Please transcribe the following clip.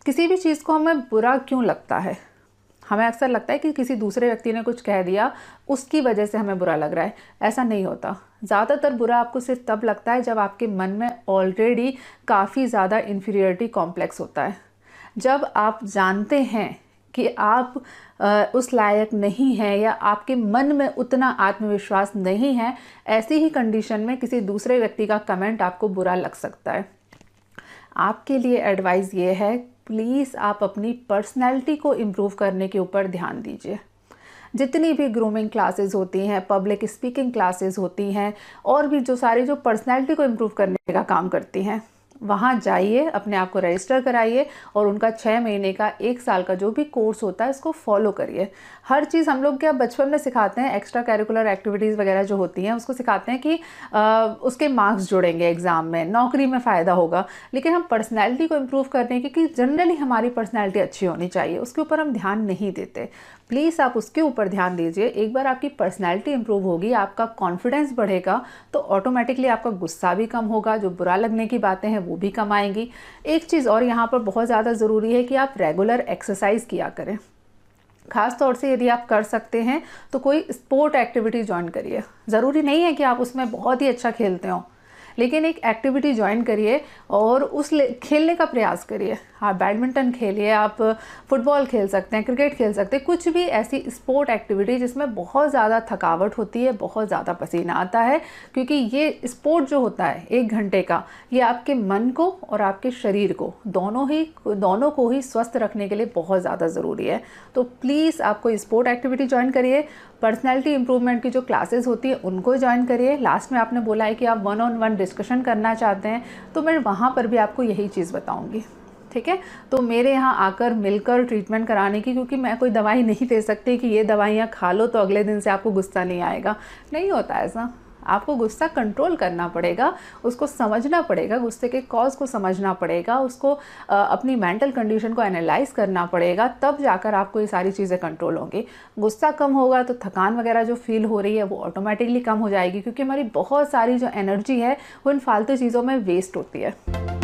किसी भी चीज़ को हमें बुरा क्यों लगता है? हमें अक्सर लगता है कि किसी दूसरे व्यक्ति ने कुछ कह दिया, उसकी वजह से हमें बुरा लग रहा है। ऐसा नहीं होता। ज़्यादातर बुरा आपको सिर्फ तब लगता है जब आपके मन में ऑलरेडी काफ़ी ज़्यादा इन्फीरियरिटी कॉम्प्लेक्स होता है। जब आप जानते हैं कि आप उस लायक नहीं हैं या आपके मन में उतना आत्मविश्वास नहीं है, ऐसी ही कंडीशन में किसी दूसरे व्यक्ति का कमेंट आपको बुरा लग सकता है। आपके लिए एडवाइस ये है, प्लीज़ आप अपनी पर्सनैलिटी को इम्प्रूव करने के ऊपर ध्यान दीजिए। जितनी भी ग्रूमिंग क्लासेस होती हैं, पब्लिक स्पीकिंग क्लासेस होती हैं और भी जो सारी जो पर्सनैलिटी को इम्प्रूव करने का काम करती हैं, वहाँ जाइए, अपने आप को रजिस्टर कराइए और उनका 6 महीने का 1 साल का जो भी कोर्स होता है इसको फॉलो करिए। हर चीज़ हम लोग क्या बचपन में सिखाते हैं, एक्स्ट्रा करिकुलर एक्टिविटीज़ वगैरह जो होती हैं उसको सिखाते हैं कि उसके मार्क्स जुड़ेंगे एग्ज़ाम में, नौकरी में फ़ायदा होगा। लेकिन हम पर्सनैलिटी को इम्प्रूव करने की कि जनरली हमारी पर्सनैलिटी अच्छी होनी चाहिए, उसके ऊपर हम ध्यान नहीं देते। प्लीज़ आप उसके ऊपर ध्यान दीजिए। एक बार आपकी पर्सनैलिटी इंप्रूव होगी, आपका कॉन्फिडेंस बढ़ेगा, तो ऑटोमेटिकली आपका गुस्सा भी कम होगा, जो बुरा लगने की बातें हैं वो भी कम आएंगी। एक चीज़ और यहाँ पर बहुत ज़्यादा ज़रूरी है कि आप रेगुलर एक्सरसाइज किया करें। ख़ास तौर से यदि आप कर सकते हैं तो कोई स्पोर्ट एक्टिविटी ज्वाइन करिए। ज़रूरी नहीं है कि आप उसमें बहुत ही अच्छा खेलते हो, लेकिन एक एक्टिविटी ज्वाइन करिए और खेलने का प्रयास करिए। आप बैडमिंटन खेलिए, आप फुटबॉल खेल सकते हैं, क्रिकेट खेल सकते हैं, कुछ भी ऐसी स्पोर्ट एक्टिविटी जिसमें बहुत ज़्यादा थकावट होती है, बहुत ज़्यादा पसीना आता है, क्योंकि ये स्पोर्ट जो होता है 1 घंटे का, ये आपके मन को और आपके शरीर को दोनों को ही स्वस्थ रखने के लिए बहुत ज़्यादा ज़रूरी है। तो प्लीज़ आप कोई स्पोर्ट एक्टिविटी ज्वाइन करिए। पर्सनैलिटी इंप्रूवमेंट की जो क्लासेस होती है उनको ज्वाइन करिए। लास्ट में आपने बोला है कि आप 1-on-1 डिस्कशन करना चाहते हैं, तो मैं वहाँ पर भी आपको यही चीज़ बताऊँगी, ठीक है? तो मेरे यहाँ आकर मिलकर ट्रीटमेंट कराने की, क्योंकि मैं कोई दवाई नहीं दे सकती कि ये दवाइयाँ खा लो तो अगले दिन से आपको गुस्सा नहीं आएगा। नहीं होता ऐसा। आपको गुस्सा कंट्रोल करना पड़ेगा, उसको समझना पड़ेगा, गुस्से के कॉज को समझना पड़ेगा, उसको अपनी मेंटल कंडीशन को एनालाइज करना पड़ेगा, तब जाकर आपको ये सारी चीज़ें कंट्रोल होंगी। गुस्सा कम होगा तो थकान वगैरह जो फील हो रही है वो ऑटोमेटिकली कम हो जाएगी, क्योंकि हमारी बहुत सारी जो एनर्जी है वो इन फालतू चीज़ों में वेस्ट होती है।